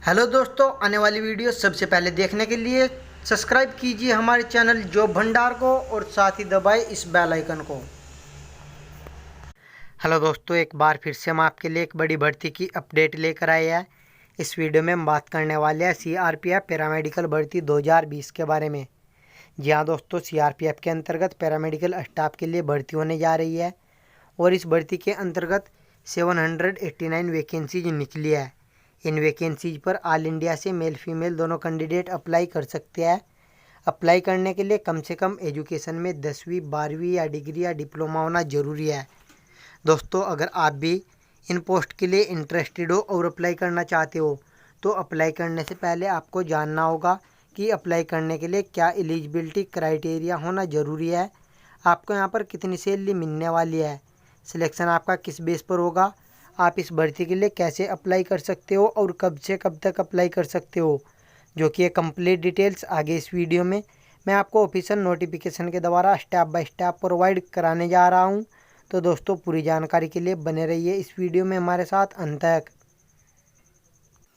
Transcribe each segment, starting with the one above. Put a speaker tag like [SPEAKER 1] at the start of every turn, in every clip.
[SPEAKER 1] Hello दोस्तों, आने वाली वीडियो सबसे पहले देखने के लिए सब्सक्राइब कीजिए हमारे चैनल जॉब भंडार को और साथ ही दबाएं इस बेल आइकन को। हेलो दोस्तों, एक बार फिर से हम आपके लिए एक बड़ी भर्ती की अपडेट लेकर आए हैं। इस वीडियो में हम बात करने वाले हैं सीआरपीएफ पैरामेडिकल भर्ती 2020 के बारे में। जी हाँ दोस्तों, सीआरपीएफ के अंतर्गत पैरामेडिकल स्टाफ के लिए भर्ती होने जा रही है और इस भर्ती के अंतर्गत 789 वैकेंसीज निकली है। इन वैकेंसीज पर ऑल इंडिया से मेल फीमेल दोनों कैंडिडेट अप्लाई कर सकते हैं। अप्लाई करने के लिए कम से कम एजुकेशन में 10वीं 12वीं या डिग्री या डिप्लोमा होना ज़रूरी है। दोस्तों, अगर आप भी इन पोस्ट के लिए इंटरेस्टेड हो और अप्लाई करना चाहते हो तो अप्लाई करने से पहले आपको जानना होगा कि अप्लाई करने के लिए क्या एलिजिबिलिटी क्राइटेरिया होना ज़रूरी है, आपको यहाँ पर कितनी सैलरी मिलने वाली है, सिलेक्शन आपका किस बेस पर होगा, आप इस भर्ती के लिए कैसे अप्लाई कर सकते हो और कब से कब तक अप्लाई कर सकते हो, जो कि ये कंप्लीट डिटेल्स आगे इस वीडियो में मैं आपको ऑफिशियल नोटिफिकेशन के द्वारा स्टेप बाय स्टेप प्रोवाइड कराने जा रहा हूँ। तो दोस्तों, पूरी जानकारी के लिए बने रहिए इस वीडियो में हमारे साथ अंत तक।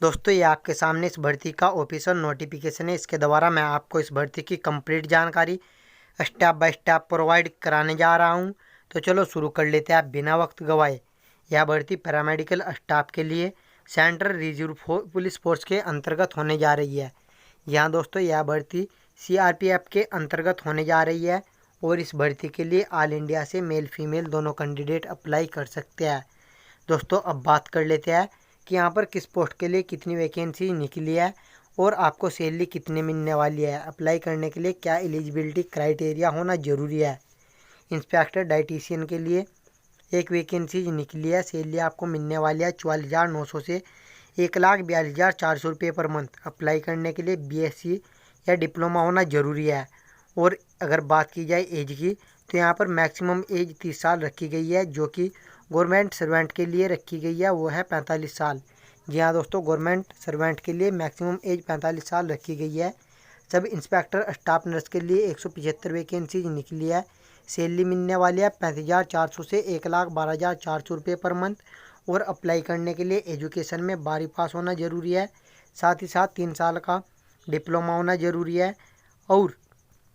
[SPEAKER 1] दोस्तों, ये आपके सामने इस भर्ती का ऑफिशियल नोटिफिकेशन है। इसके द्वारा मैं आपको इस भर्ती की कंप्लीट जानकारी स्टेप बाय स्टेप प्रोवाइड कराने जा रहा हूँ। तो चलो शुरू कर लेते हैं आप बिना वक्त गवाए। यह भर्ती पैरामेडिकल स्टाफ के लिए सेंट्रल रिजर्व पुलिस फोर्स के अंतर्गत होने जा रही है। यहाँ दोस्तों, यह भर्ती सीआरपीएफ के अंतर्गत होने जा रही है और इस भर्ती के लिए ऑल इंडिया से मेल फीमेल दोनों कैंडिडेट अप्लाई कर सकते हैं। दोस्तों, अब बात कर लेते हैं कि यहाँ पर किस पोस्ट के लिए कितनी वैकेंसी निकली है और आपको सैलरी कितने मिलने वाली है। अप्लाई करने के लिए क्या एलिजिबिलिटी क्राइटेरिया होना ज़रूरी है। इंस्पेक्टर डाइटिशियन के लिए एक वैकेंसी निकली है। सैलरी आपको मिलने वाली है 44,900 से 1,42,400 रुपये पर मंथ। अप्लाई करने के लिए बीएससी या डिप्लोमा होना ज़रूरी है। और अगर बात की जाए एज की तो यहाँ पर मैक्सिमम एज 30 साल रखी गई है, जो कि गवर्नमेंट सर्वेंट के लिए रखी गई है, वो है 45 साल। जी हाँ दोस्तों, गवर्नमेंट सर्वेंट के लिए मैक्सिमम एज 45 साल रखी गई है। सब इंस्पेक्टर स्टाफ नर्स के लिए 175 वैकेंसी निकली है। सैलरी मिलने वाली है 35,400 से 1,12,400 रुपये पर मंथ। और अप्लाई करने के लिए एजुकेशन में 12वीं पास होना ज़रूरी है, साथ ही साथ 3 साल का डिप्लोमा होना ज़रूरी है और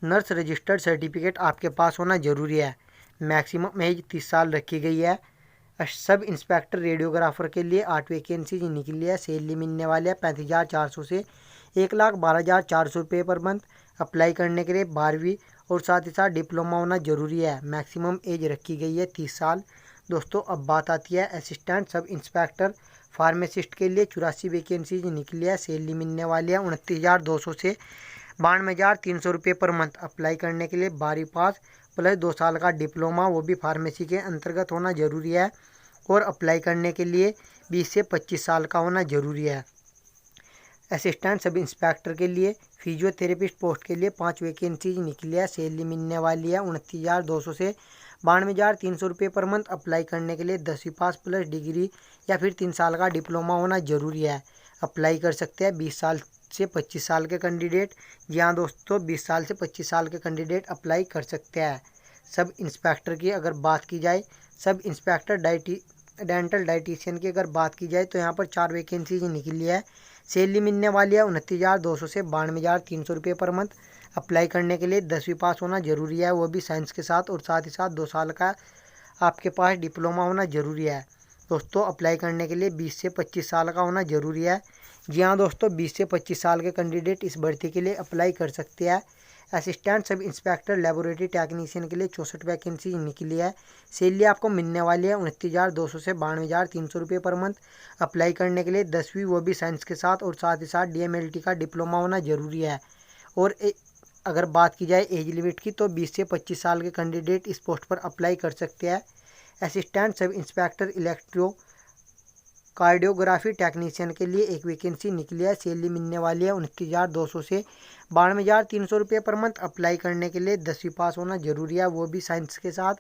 [SPEAKER 1] नर्स रजिस्टर्ड सर्टिफिकेट आपके पास होना ज़रूरी है। मैक्सिमम एज 30 साल रखी गई है। सब इंस्पेक्टर रेडियोग्राफर के लिए 8 वैकेंसी निकली है। सैलरी मिलने वाली है 35,400 से 1,12,400 रुपये पर मंथ। अप्लाई करने के लिए 12वीं और साथ ही साथ डिप्लोमा होना ज़रूरी है। मैक्सिमम एज रखी गई है 30 साल। दोस्तों, अब बात आती है असिस्टेंट सब इंस्पेक्टर फार्मासिस्ट के लिए 84 वैकेंसी निकली है। सैलरी मिलने वाली है 29,200 से 92,300 रुपये पर मंथ। अप्लाई करने के लिए 12वीं पास प्लस 2 साल का डिप्लोमा, वो भी फार्मेसी के अंतर्गत होना ज़रूरी है। और अप्लाई करने के लिए 20 से 25 साल का होना ज़रूरी है। असिस्टेंट सब इंस्पेक्टर के लिए फिजियोथेरेपिस्ट पोस्ट के लिए 5 वैकेंसी निकली है। सैलरी मिलने वाली है 29,200 से 92,300 रुपये पर मंथ। अप्लाई करने के लिए 10वीं पास प्लस डिग्री या फिर 3 साल का डिप्लोमा होना ज़रूरी है। अप्लाई कर सकते हैं 20 साल से 25 साल के कैंडिडेट। जी हाँ दोस्तों, 20 साल से 25 साल के कैंडिडेट अप्लाई कर सकते हैं। सब इंस्पेक्टर की अगर बात की जाए, सब इंस्पेक्टर डेंटल डाइटिशियन की अगर बात की जाए तो यहाँ पर 4 वैकेंसी निकली है। सैलरी मिलने वाली है 29,200 से 92,300 रुपये पर मंथ। अप्लाई करने के लिए 10वीं पास होना ज़रूरी है, वो भी साइंस के साथ, और साथ ही साथ 2 साल का आपके पास डिप्लोमा होना ज़रूरी है। दोस्तों, अप्लाई करने के लिए 20 से 25 साल का होना ज़रूरी है। जी हाँ दोस्तों, 20 से 25 साल के कैंडिडेट इस भर्ती के लिए अप्लाई कर सकते हैं। Assistant sub inspector laboratory technician के लिए 64 वैकेंसी निकली है। सैलरी आपको मिलने वाली है 29,200 से 92,300 रुपये पर मंथ। अप्लाई करने के लिए 10वीं, वो भी साइंस के साथ, और साथ ही साथ DMLT का डिप्लोमा होना ज़रूरी है। और अगर बात की जाए एज लिमिट की तो 20 से 25 साल के कैंडिडेट इस पोस्ट पर अप्लाई कर सकते हैं। Assistant sub inspector electro cardiography technician के लिए एक वैकेंसी निकली है। सैलरी मिलने वाली है 29,200 से 92,300 रुपये पर मंथ। अप्लाई करने के लिए 10वीं पास होना ज़रूरी है, वो भी साइंस के साथ,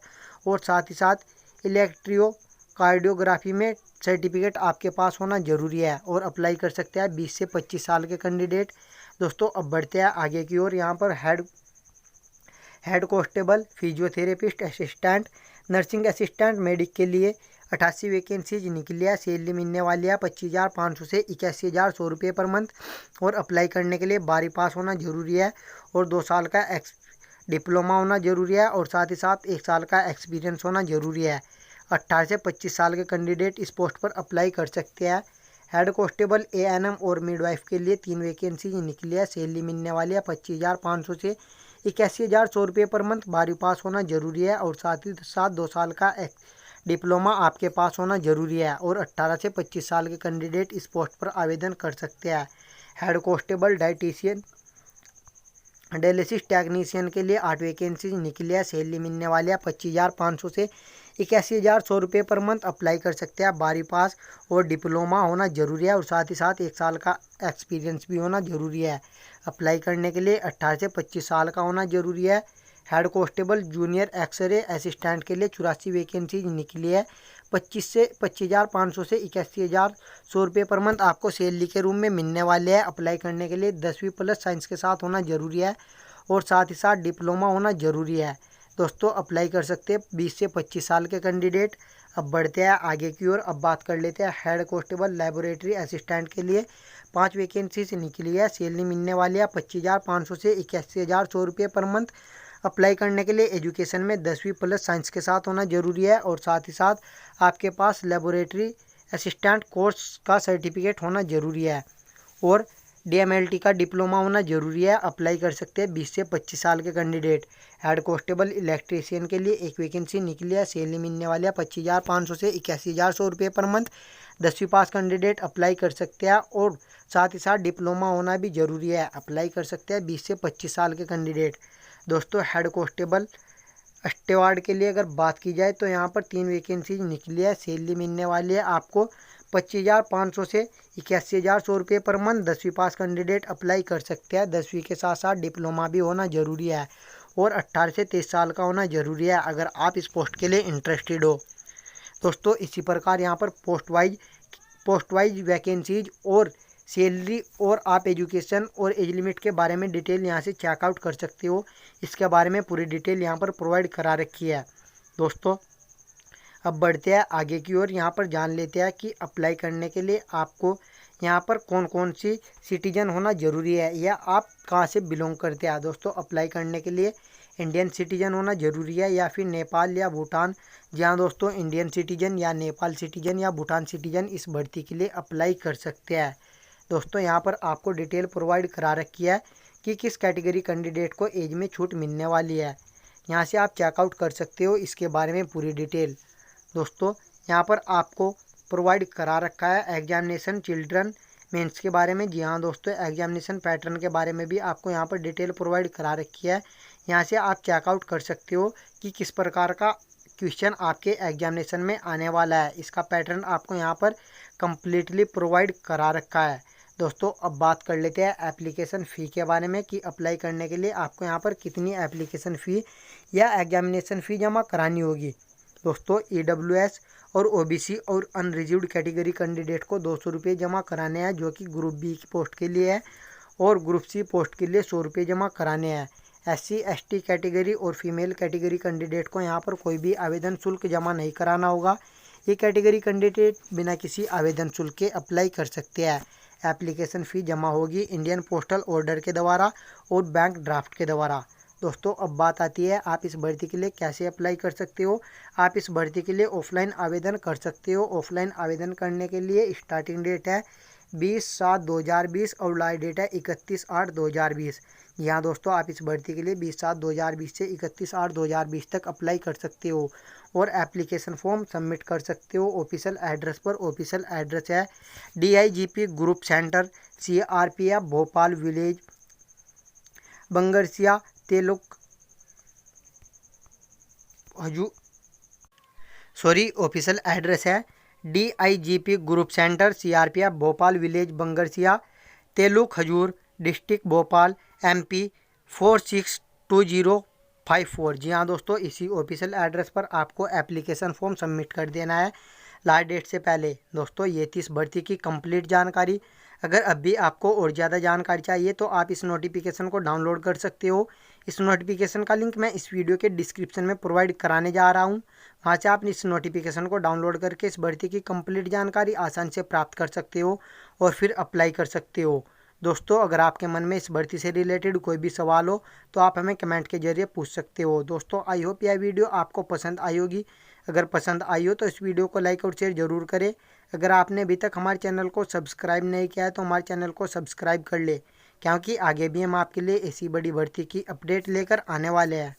[SPEAKER 1] और साथ ही साथ इलेक्ट्रियो कार्डियोग्राफी में सर्टिफिकेट आपके पास होना ज़रूरी है। और अप्लाई कर सकते हैं 20 से 25 साल के कैंडिडेट। दोस्तों, अब बढ़ते हैं आगे की ओर। यहाँ पर head constable, physiotherapist assistant, nursing assistant, medic के लिए 88 वैकेंसीज निकली है। सैलरी मिलने वाली है 25,500 से 81,100 रुपये पर मंथ। और अप्लाई करने के लिए 12वीं पास होना जरूरी है और 2 साल का डिप्लोमा होना जरूरी है और साथ ही साथ 1 साल का एक्सपीरियंस होना जरूरी है। 18 से 25 साल के कैंडिडेट इस पोस्ट पर अप्लाई कर सकते हैं। हेड कांस्टेबल, एएनएम और मिडवाइफ के लिए 3 वैकेंसी निकली है। सैलरी मिलने वाली है 25,500 से 81,100 रुपये पर मंथ। 12वीं पास होना जरूरी है और साथ ही साथ 2 साल का डिप्लोमा आपके पास होना जरूरी है। और 18 से 25 साल के कैंडिडेट इस पोस्ट पर आवेदन कर सकते हैं। Head constable, dietitian, dialysis technician के लिए 8 वैकेंसी निकली है। सैलरी मिलने वाली है 25,500 से 81,100 रुपये पर मंथ। अप्लाई कर सकते हैं। 12वीं पास और डिप्लोमा होना जरूरी है और साथ ही साथ 1 साल का एक्सपीरियंस भी होना जरूरी है। अप्लाई करने के लिए 18 से 25 साल का होना जरूरी है। Head constable, junior X-ray assistant के लिए 84 वैकेंसी निकली है। 25,500 से 81,100 रुपये पर मंथ आपको सैलरी के रूम में मिलने वाले हैं। अप्लाई करने के लिए 10वीं प्लस साइंस के साथ होना जरूरी है और साथ ही साथ डिप्लोमा होना जरूरी है। दोस्तों अप्लाई कर सकते हैं 20 से 25 साल के कैंडिडेट। अब बढ़ते हैं आगे की ओर। अब बात कर लेते हैं हेड कांस्टेबल, लेबोरेटरी असिस्टेंट के लिए 5 वैकेंसी निकली है। सैलरी मिलने वाली है 25,500 से 81,100 रुपये पर मंथ। अप्लाई करने के लिए एजुकेशन में 10वीं प्लस साइंस के साथ होना जरूरी है और साथ ही साथ आपके पास लेबोरेटरी असिस्टेंट कोर्स का सर्टिफिकेट होना जरूरी है और डीएमएलटी का डिप्लोमा होना जरूरी है। अप्लाई कर सकते हैं 20 से 25 साल के कैंडिडेट। हेड कांस्टेबल, इलेक्ट्रीशियन के लिए 1 वैकेंसी निकली है। सैलरी मिलने वाली है 25,500 से 81,100 रुपये पर मंथ। 10वीं पास कैंडिडेट अप्लाई कर सकते हैं और साथ ही साथ डिप्लोमा होना भी जरूरी है। अप्लाई कर सकते हैं 20 से 25 साल के कैंडिडेट। दोस्तों हेड कांस्टेबल स्टेवार्ड के लिए अगर बात की जाए तो यहाँ पर 3 वैकेंसी निकली है। सैलरी मिलने वाली है आपको 25,500 से 81,100 रुपये पर मंथ। 10वीं पास कैंडिडेट अप्लाई कर सकते हैं। 10वीं के साथ साथ डिप्लोमा भी होना जरूरी है और 18 से 23 साल का होना जरूरी है अगर आप इस पोस्ट के लिए इंटरेस्टेड हो। दोस्तों इसी प्रकार यहाँ पर पोस्ट वाइज वैकेंसीज और सैलरी और आप एजुकेशन और एज लिमिट के बारे में डिटेल यहाँ से चेकआउट कर सकते हो। इसके बारे में पूरी डिटेल यहाँ पर प्रोवाइड करा रखी है। दोस्तों अब बढ़ते हैं आगे की ओर। यहाँ पर जान लेते हैं कि अप्लाई करने के लिए आपको यहाँ पर कौन कौन सी सिटीजन होना ज़रूरी है या आप कहाँ से बिलोंग करते हैं। दोस्तों अप्लाई करने के लिए इंडियन सिटीजन होना ज़रूरी है या फिर नेपाल या भूटान। जी हाँ दोस्तों, इंडियन सिटीजन या नेपाल सिटीजन या भूटान सिटीजन इस भर्ती के लिए अप्लाई कर सकते हैं। दोस्तों यहाँ पर आपको डिटेल प्रोवाइड करा रखी है कि किस कैटेगरी कैंडिडेट को एज में छूट मिलने वाली है। यहाँ से आप चेकआउट कर सकते हो इसके बारे में पूरी डिटेल। दोस्तों यहाँ पर आपको प्रोवाइड करा रखा है एग्जामिनेशन चिल्ड्रन मेंस के बारे में। जी हाँ दोस्तों, एग्जामिनेशन पैटर्न के बारे में भी आपको यहाँ पर डिटेल प्रोवाइड करा रखी है। यहाँ से आप चेकआउट कर सकते हो कि किस प्रकार का क्वेश्चन आपके एग्जामिनेशन में आने वाला है। इसका पैटर्न आपको यहाँ पर कम्प्लीटली प्रोवाइड करा रखा है। दोस्तों अब बात कर लेते हैं एप्लीकेशन फ़ी के बारे में कि अप्लाई करने के लिए आपको यहाँ पर कितनी एप्लीकेशन फ़ी या एग्जामिनेशन फ़ी जमा करानी होगी। दोस्तों EWS और OBC और अनरिजर्व्ड कैटेगरी कैंडिडेट को 200 रुपये जमा कराने हैं जो कि ग्रुप बी की पोस्ट के लिए है और ग्रुप सी पोस्ट के लिए 100 रुपये जमा कराने हैं। SC ST कैटेगरी और फीमेल कैटेगरी कैंडिडेट को यहाँ पर कोई भी आवेदन शुल्क जमा नहीं कराना होगा। ये कैटेगरी कैंडिडेट बिना किसी आवेदन शुल्क के अप्लाई कर सकते हैं। एप्लीकेशन फ़ी जमा होगी इंडियन पोस्टल ऑर्डर के द्वारा और बैंक ड्राफ्ट के द्वारा। दोस्तों अब बात आती है आप इस भर्ती के लिए कैसे अप्लाई कर सकते हो। आप इस भर्ती के लिए ऑफलाइन आवेदन कर सकते हो। ऑफलाइन आवेदन करने के लिए स्टार्टिंग डेट है 20/7/2020 और लास्ट डेट है 31/8/2020। यहाँ दोस्तों आप इस भर्ती के लिए 20/7/2020 से 31/8/2020 तक अप्लाई कर सकते हो और एप्लीकेशन फॉर्म सबमिट कर सकते हो ऑफिशियल एड्रेस पर। ऑफिशियल एड्रेस है DIGP group centre, CRPF Bhopal village, Bangrasia taluk official address है DIGP group centre, CRPF Bhopal village, Bangrasia taluk Huzur, district Bhopal, MP 462054। जी हाँ दोस्तों, इसी ऑफिशियल एड्रेस पर आपको एप्लीकेशन फॉर्म सबमिट कर देना है लास्ट डेट से पहले। दोस्तों ये थी इस भर्ती की कंप्लीट जानकारी। अगर अब भी आपको और ज़्यादा जानकारी चाहिए तो आप इस नोटिफिकेशन को डाउनलोड कर सकते हो। इस नोटिफिकेशन का लिंक मैं इस वीडियो के डिस्क्रिप्शन में प्रोवाइड कराने जा रहा हूँ। वहाँ से आप इस नोटिफिकेशन को डाउनलोड करके इस भर्ती की कंप्लीट जानकारी आसानी से प्राप्त कर सकते हो और फिर अप्लाई कर सकते हो। दोस्तों, अगर आपके मन में इस भर्ती से रिलेटेड कोई भी सवाल हो तो आप हमें कमेंट के जरिए पूछ सकते हो। दोस्तों, आई होप यह वीडियो आपको पसंद आई होगी। अगर पसंद आई हो तो इस वीडियो को लाइक और शेयर जरूर करें। अगर आपने अभी तक हमारे चैनल को सब्सक्राइब नहीं किया है तो हमारे चैनल को सब्सक्राइब कर ले, क्योंकि आगे भी हम आपके लिए ऐसी बड़ी भर्ती की अपडेट लेकर आने वाले हैं।